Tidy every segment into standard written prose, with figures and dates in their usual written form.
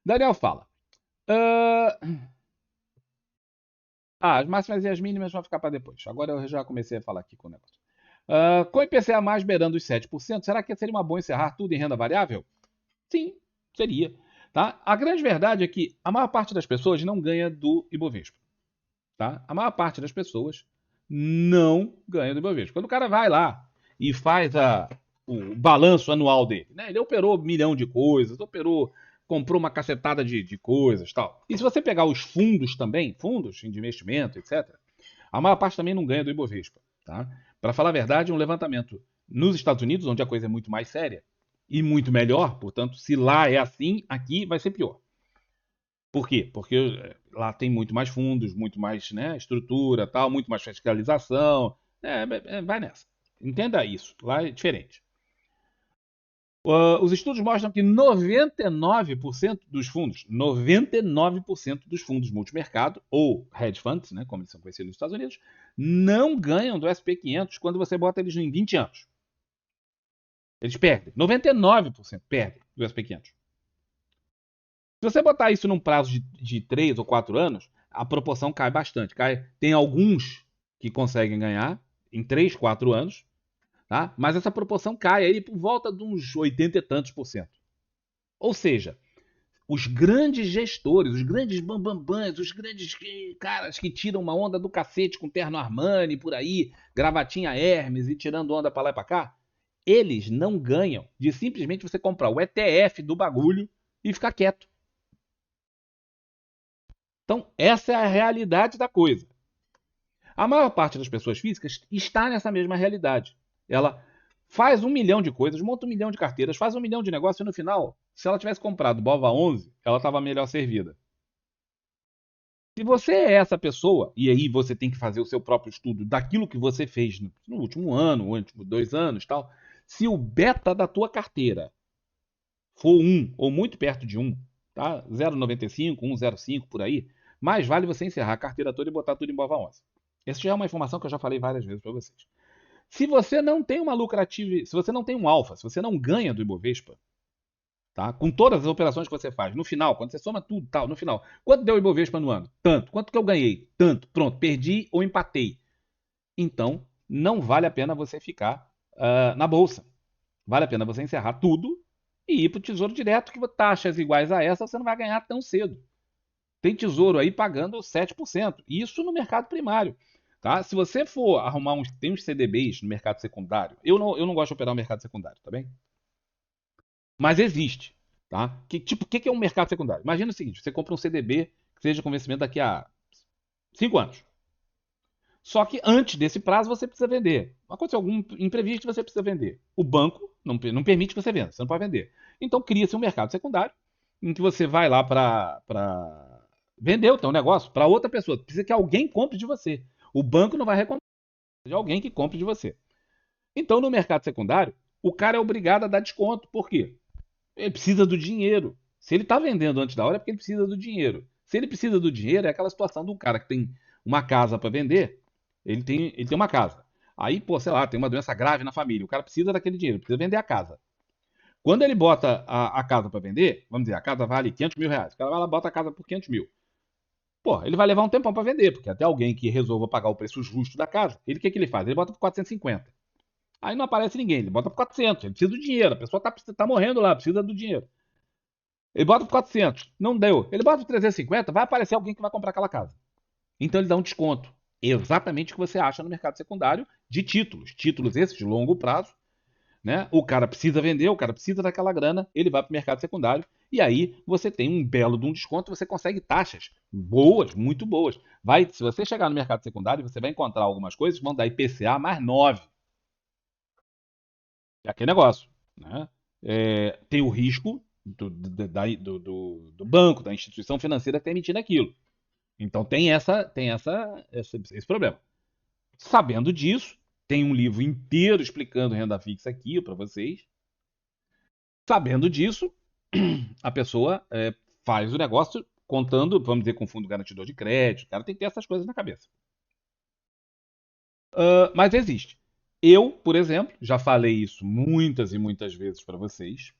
Daniel fala. ah, as máximas e as mínimas vão ficar para depois. Agora eu já comecei a falar aqui com o negócio. Com o IPCA mais beirando os 7%, será que seria uma boa encerrar tudo em renda variável? Sim, seria. Tá? A grande verdade é que a maior parte das pessoas não ganha do Ibovespa. Tá? A maior parte das pessoas não ganha do Ibovespa. Quando o cara vai lá e faz o balanço anual dele, né? Ele operou 1 milhão de coisas, comprou uma cacetada de coisas tal. E se você pegar os fundos também, fundos de investimento, etc., a maior parte também não ganha do Ibovespa. Tá? Para falar a verdade, um levantamento nos Estados Unidos, onde a coisa é muito mais séria e muito melhor, portanto, se lá é assim, aqui vai ser pior. Por quê? Porque lá tem muito mais fundos, muito mais, né, estrutura, tal, muito mais fiscalização. Vai nessa. Entenda isso. Lá é diferente. Os estudos mostram que 99% dos fundos, 99% dos fundos multimercado, ou hedge funds, né, como eles são conhecidos nos Estados Unidos, não ganham do SP500 quando você bota eles em 20 anos. Eles perdem. 99% perdem do SP500. Se você botar isso num prazo de 3 ou 4 anos, a proporção cai bastante. Tem alguns que conseguem ganhar em 3, 4 anos, tá? Mas essa proporção cai aí por volta de uns 80 e tantos por cento. Ou seja, os grandes gestores, os grandes bambambãs, os grandes caras que tiram uma onda do cacete com terno Armani por aí, gravatinha Hermes e tirando onda pra lá e pra cá, eles não ganham de simplesmente você comprar o ETF do bagulho e ficar quieto. Então, essa é a realidade da coisa. A maior parte das pessoas físicas está nessa mesma realidade. Ela faz 1 milhão de coisas, monta 1 milhão de carteiras, faz 1 milhão de negócios e no final, se ela tivesse comprado Bova 11, ela estava melhor servida. Se você é essa pessoa, e aí você tem que fazer o seu próprio estudo daquilo que você fez no último ano, ou últimos 2 anos, tal, se o beta da tua carteira for 1 ou muito perto de 1, tá? 0,95, 1,05 por aí, mais vale você encerrar a carteira toda e botar tudo em Bova 11. Essa já é uma informação que eu já falei várias vezes para vocês. Se você não tem uma lucrativa, se você não tem um alfa, se você não ganha do Ibovespa, tá? Com todas as operações que você faz, no final, quando você soma tudo, tal, no final, quanto deu o Ibovespa no ano? Tanto. Quanto que eu ganhei? Tanto. Pronto, perdi ou empatei. Então, não vale a pena você ficar na bolsa. Vale a pena você encerrar tudo e ir para o Tesouro Direto, que taxas iguais a essa você não vai ganhar tão cedo. Tem tesouro aí pagando 7%. Isso no mercado primário. Tá? Se você for arrumar tem uns CDBs no mercado secundário. Eu não gosto de operar no mercado secundário, tá bem? Mas existe. Tá? Que é um mercado secundário? Imagina o seguinte: você compra um CDB que seja com vencimento daqui a 5 anos. Só que antes desse prazo você precisa vender. Aconteceu algum imprevisto, você precisa vender. O banco não permite que você venda, você não pode vender. Então cria-se um mercado secundário em que você vai lá para vender o teu negócio para outra pessoa. Precisa que alguém compre de você. O banco não vai recomendar de alguém que compre de você. Então no mercado secundário, o cara é obrigado a dar desconto. Por quê? Ele precisa do dinheiro. Se ele está vendendo antes da hora é porque ele precisa do dinheiro. Se ele precisa do dinheiro, é aquela situação do cara que tem uma casa para vender. Ele tem uma casa. Aí, pô, sei lá, tem uma doença grave na família. O cara precisa daquele dinheiro, precisa vender a casa. Quando ele bota a casa para vender, vamos dizer, a casa vale 500 mil reais. O cara vai lá e bota a casa por 500 mil. Pô, ele vai levar um tempão para vender, porque até alguém que resolva pagar o preço justo da casa, o que ele faz? Ele bota por 450. Aí não aparece ninguém, ele bota por 400. Ele precisa do dinheiro, a pessoa tá morrendo lá, precisa do dinheiro. Ele bota por 400, não deu. Ele bota por 350, vai aparecer alguém que vai comprar aquela casa. Então ele dá um desconto. Exatamente o que você acha no mercado secundário de títulos. Títulos esses de longo prazo, né? O cara precisa vender, o cara precisa daquela grana, ele vai para o mercado secundário e aí você tem um belo de um desconto, você consegue taxas boas, muito boas. Se você chegar no mercado secundário, você vai encontrar algumas coisas que vão dar IPCA mais 9. É aquele negócio, né? Tem o risco do banco, da instituição financeira que está emitindo aquilo. Então esse problema. Sabendo disso, tem um livro inteiro explicando renda fixa aqui para vocês. Sabendo disso, a pessoa faz o negócio contando, vamos dizer, com fundo garantidor de crédito. O cara tem que ter essas coisas na cabeça. Mas existe. Eu, por exemplo, já falei isso muitas e muitas vezes para vocês.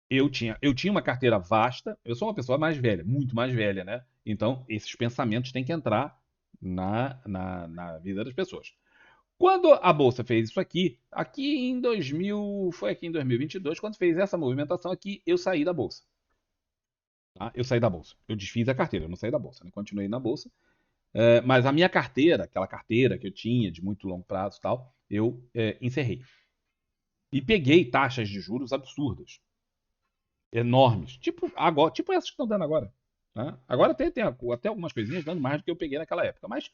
Eu tinha uma carteira vasta, eu sou uma pessoa mais velha, muito mais velha, né? Então, esses pensamentos têm que entrar na vida das pessoas. Quando a Bolsa fez isso aqui em 2000, foi aqui em 2022, quando fez essa movimentação aqui, eu saí da Bolsa. Tá? Eu saí da Bolsa. Eu desfiz a carteira, eu não saí da Bolsa, né? Continuei na Bolsa. Mas a minha carteira, aquela carteira que eu tinha de muito longo prazo e tal, eu encerrei. E peguei taxas de juros absurdas, enormes. Tipo essas que estão dando agora. Né? Agora tem até algumas coisinhas dando mais do que eu peguei naquela época, mas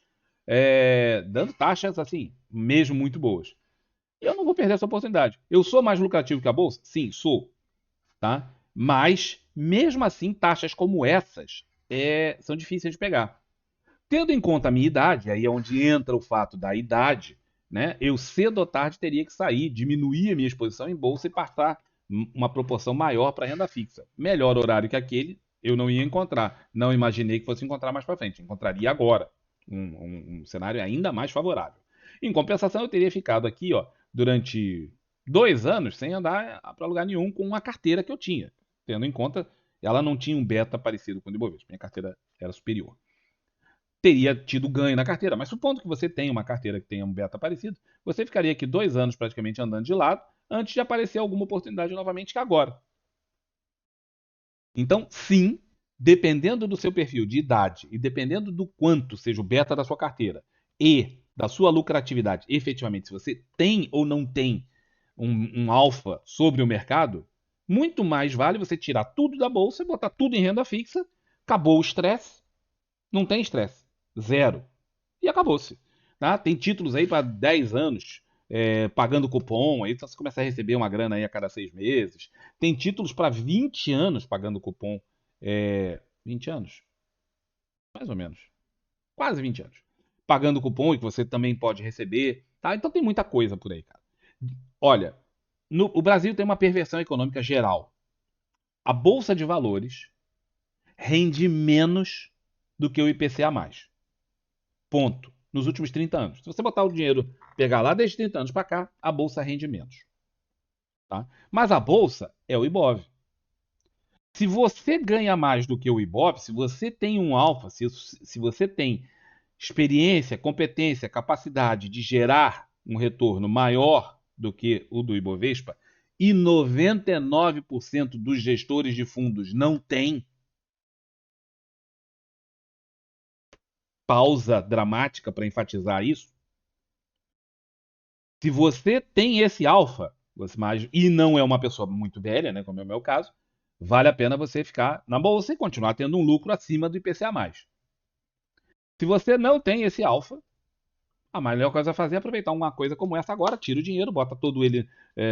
dando taxas assim, mesmo muito boas. E eu não vou perder essa oportunidade. Eu sou mais lucrativo que a bolsa? Sim, sou, tá? Mas mesmo assim, taxas como essas são difíceis de pegar. Tendo em conta a minha idade, aí é onde entra o fato da idade, né? Eu cedo ou tarde teria que sair, diminuir a minha exposição em bolsa e passar uma proporção maior para renda fixa. Melhor horário que aquele, eu não ia encontrar. Não imaginei que fosse encontrar mais para frente. Encontraria agora um cenário ainda mais favorável. Em compensação, eu teria ficado aqui, ó, durante 2 anos sem andar para lugar nenhum com uma carteira que eu tinha, tendo em conta ela não tinha um beta parecido com o do Ibovespa. Minha carteira era superior, teria tido ganho na carteira. Mas supondo que você tenha uma carteira que tenha um beta parecido, você ficaria aqui 2 anos praticamente andando de lado antes de aparecer alguma oportunidade novamente que agora. Então, sim, dependendo do seu perfil de idade e dependendo do quanto seja o beta da sua carteira e da sua lucratividade, efetivamente, se você tem ou não tem um alfa sobre o mercado, muito mais vale você tirar tudo da bolsa e botar tudo em renda fixa. Acabou o estresse, não tem estresse. Zero. E acabou-se. Tá? Tem títulos aí para 10 anos pagando cupom, aí você começa a receber uma grana aí a cada 6 meses. Tem títulos para 20 anos pagando cupom. 20 anos? Mais ou menos. Quase 20 anos. Pagando cupom e que você também pode receber. Tá? Então tem muita coisa por aí, cara. Olha, o Brasil tem uma perversão econômica geral. A Bolsa de Valores rende menos do que o IPCA+. Ponto. Nos últimos 30 anos. Se você botar o dinheiro, pegar lá desde 30 anos para cá, a bolsa rende menos. Tá? Mas a bolsa é o Ibov. Se você ganha mais do que o Ibov, se você tem um alfa, se você tem experiência, competência, capacidade de gerar um retorno maior do que o do Ibovespa, e 99% dos gestores de fundos não tem, pausa dramática para enfatizar isso. Se você tem esse alfa, e não é uma pessoa muito velha, né, como é o meu caso, vale a pena você ficar na bolsa e continuar tendo um lucro acima do IPCA+. Se você não tem esse alfa, a melhor coisa a fazer é aproveitar uma coisa como essa agora, tira o dinheiro, bota todo ele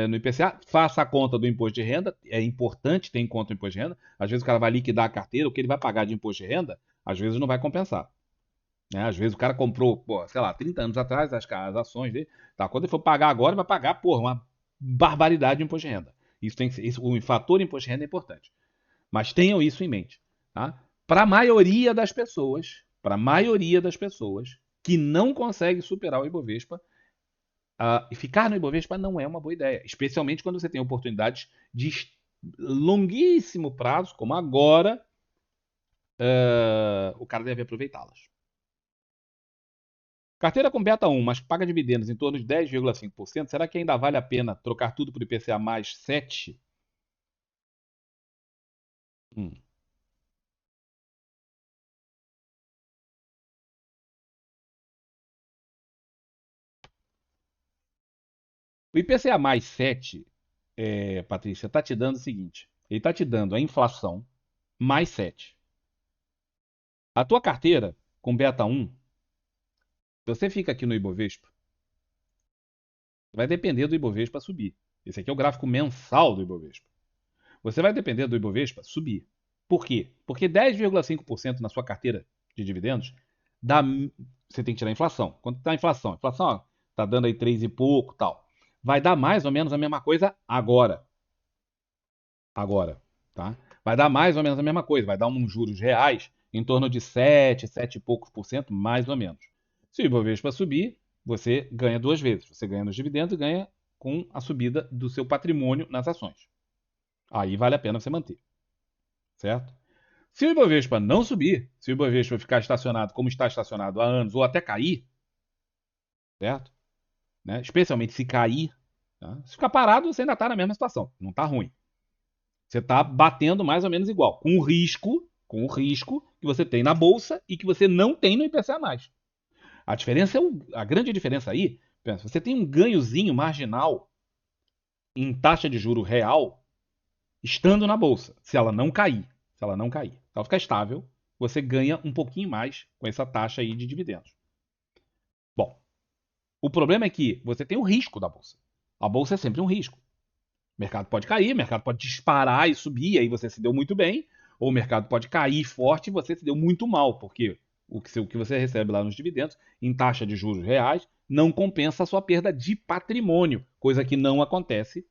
no IPCA, faça a conta do imposto de renda, é importante ter em conta o imposto de renda. Às vezes o cara vai liquidar a carteira, o que ele vai pagar de imposto de renda, às vezes não vai compensar. Né? Às vezes o cara comprou, pô, sei lá, 30 anos atrás as ações dele. Tá, quando ele for pagar agora, vai pagar, porra, uma barbaridade de imposto de renda. Isso tem que ser, o fator imposto de renda é importante. Mas tenham isso em mente. Tá? Para a maioria das pessoas que não consegue superar o Ibovespa, e ficar no Ibovespa não é uma boa ideia. Especialmente quando você tem oportunidades de longuíssimo prazo, como agora, o cara deve aproveitá-las. Carteira com beta 1, mas que paga dividendos em torno de 10,5%, será que ainda vale a pena trocar tudo por IPCA mais 7? Hum. O IPCA mais 7, Patrícia, está te dando o seguinte: ele está te dando a inflação mais 7. A tua carteira com beta 1, se você fica aqui no Ibovespa, vai depender do Ibovespa subir. Esse aqui é o gráfico mensal do Ibovespa. Você vai depender do Ibovespa subir. Por quê? Porque 10,5% na sua carteira de dividendos dá. Você tem que tirar a inflação. Quanto está a inflação? A inflação está dando aí 3 e pouco, tal. Vai dar mais ou menos a mesma coisa agora. Agora, tá? Vai dar mais ou menos a mesma coisa. Vai dar uns juros reais em torno de 7, 7 e poucos por cento, mais ou menos. Se o Ibovespa subir, você ganha duas vezes. Você ganha nos dividendos e ganha com a subida do seu patrimônio nas ações. Aí vale a pena você manter, certo? Se o Ibovespa não subir, se o Ibovespa ficar estacionado como está estacionado há anos, ou até cair, certo? Né? Especialmente se cair, tá? Se ficar parado, você ainda está na mesma situação, não está ruim. Você está batendo mais ou menos igual, com o risco que você tem na bolsa e que você não tem no IPCA+. A diferença a grande diferença aí, pensa, você tem um ganhozinho marginal em taxa de juro real estando na bolsa, se ela não cair, se ela não cair. Se ela ficar estável, você ganha um pouquinho mais com essa taxa aí de dividendos. Bom, o problema é que você tem o risco da bolsa. A bolsa é sempre um risco. O mercado pode cair, o mercado pode disparar e subir, aí você se deu muito bem, ou o mercado pode cair forte e você se deu muito mal, porque o que você recebe lá nos dividendos, em taxa de juros reais, não compensa a sua perda de patrimônio, coisa que não acontece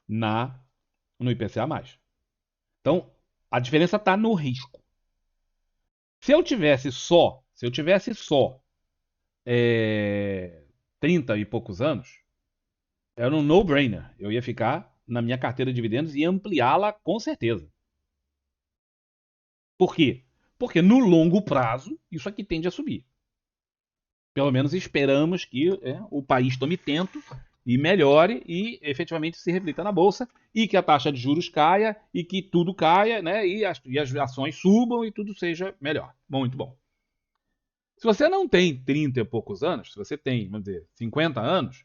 na no IPCA+. Então, a diferença está no risco. Se eu tivesse só 30 e poucos anos, era um no-brainer. Eu ia ficar na minha carteira de dividendos e ampliá-la com certeza. Por quê? Porque no longo prazo, isso aqui tende a subir. Pelo menos esperamos que o país tome tento e melhore e efetivamente se reflita na bolsa e que a taxa de juros caia e que tudo caia, né? E as ações subam e tudo seja melhor. Muito bom. Se você não tem 30 e poucos anos, se você tem, vamos dizer, 50 anos,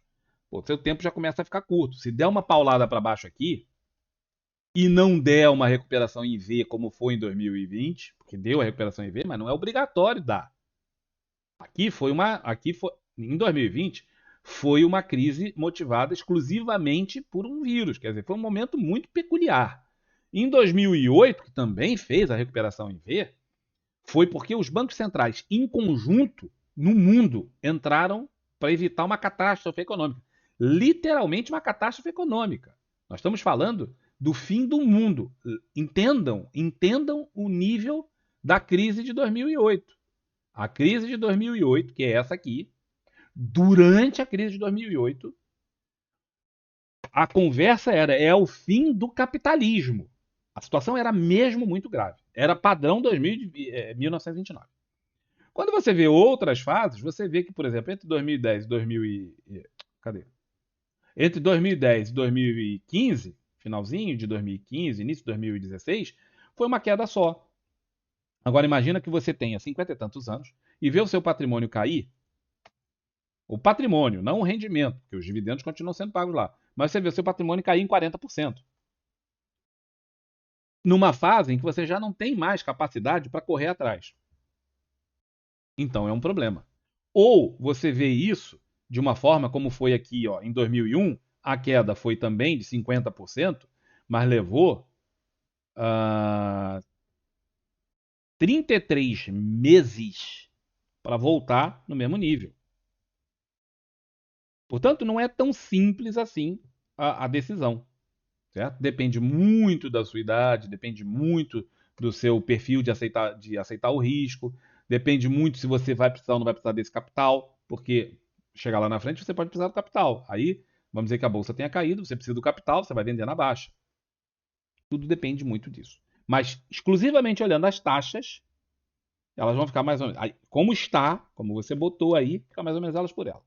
o seu tempo já começa a ficar curto. Se der uma paulada para baixo aqui e não der uma recuperação em V como foi em 2020, porque deu a recuperação em V, mas não é obrigatório dar. Em 2020 foi uma crise motivada exclusivamente por um vírus, quer dizer, foi um momento muito peculiar. Em 2008, que também fez a recuperação em V, foi porque os bancos centrais, em conjunto, no mundo, entraram para evitar uma catástrofe econômica. Literalmente uma catástrofe econômica. Nós estamos falando do fim do mundo. Entendam o nível da crise de 2008. A crise de 2008, que é essa aqui, durante a crise de 2008, a conversa é o fim do capitalismo. A situação era mesmo muito grave. Era padrão 1929. Quando você vê outras fases, você vê que, por exemplo, entre 2010 e 2000 cadê? Entre 2010 e 2015, finalzinho de 2015, início de 2016, foi uma queda só. Agora imagina que você tenha 50 e tantos anos e vê o seu patrimônio cair. O patrimônio, não o rendimento, porque os dividendos continuam sendo pagos lá. Mas você vê o seu patrimônio cair em 40%. Numa fase em que você já não tem mais capacidade para correr atrás. Então é um problema. Ou você vê isso de uma forma como foi aqui, ó, em 2001, a queda foi também de 50%, mas levou 33 meses para voltar no mesmo nível. Portanto, não é tão simples assim a decisão. Certo? Depende muito da sua idade, depende muito do seu perfil de aceitar o risco, depende muito se você vai precisar ou não vai precisar desse capital, porque chegar lá na frente você pode precisar do capital. Aí, vamos dizer que a bolsa tenha caído, você precisa do capital, você vai vender na baixa. Tudo depende muito disso. Mas, exclusivamente olhando as taxas, elas vão ficar mais ou menos. Como está, como você botou aí, fica mais ou menos elas por elas.